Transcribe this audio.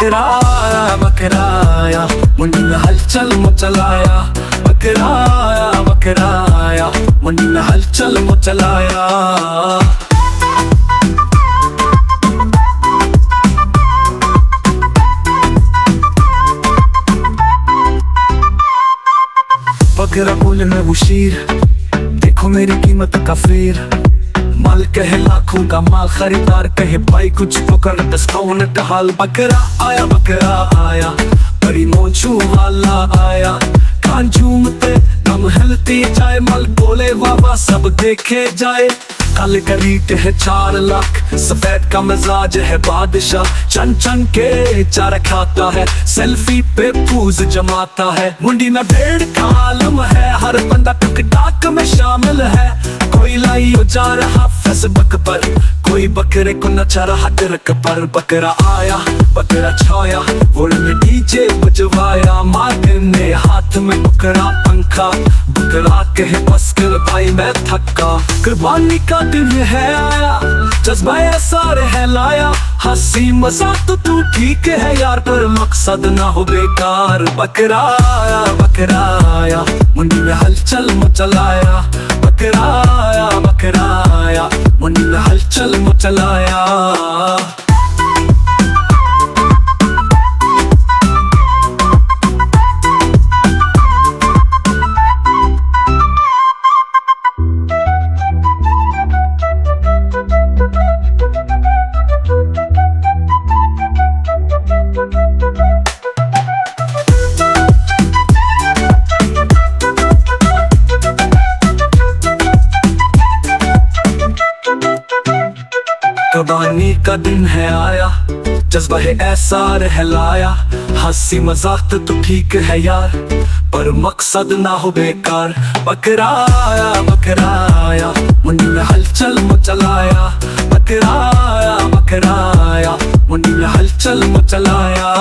बकराया मुंडी में हलचल मचलाया। बकराया मुंडी में हलचल मचलाया। बकरा बोले मैं वो शेर, देखो मेरी कीमत का फेर। माल कहे लाखों का माल, खरीदार कहे भाई कुछ तो कर, डिस्काउंट हाल। बकरा आया बड़ी मोचू वाला आया। कान झूमते दम हिलती जाए, मल बोले वाह सब देखे जाए। काले का रीट है 4 लाख, सफेद का मिजाज है बादशाह। चन के चारा खाता है, सेल्फी पे पूज जमाता है। मुंडी में भेड़ का आलम है, हर बंदा टिकटॉक में शामिल है। कोई लाई जा रहा फेसबुक पर, कोई बकरे को नचा रहा ट्रक पर। बकरा आया बकरा छाया, वोल में डीजे बजवाया। मार्ग ने हाथ में पकड़ा पंखा, बकरा कहे बस कर भाई मैं थका। कुर्बानी का दिन है आया, जज्बा ऐसा है लाया। हंसी मजाक तो तू ठीक है यार, पर मकसद ना हो बेकार। बकराया मुंडी में हलचल मचलाया। बकराया मुंडी में हलचल मचलाया। कुर्बानी का दिन है आया, जज्बा है ऐसा रहलाया। हंसी मजाक तो ठीक है यार, पर मकसद ना हो बेकार। बकराया मुंडी में हलचल मचलाया। बकराया मुंडी में हलचल मचलाया।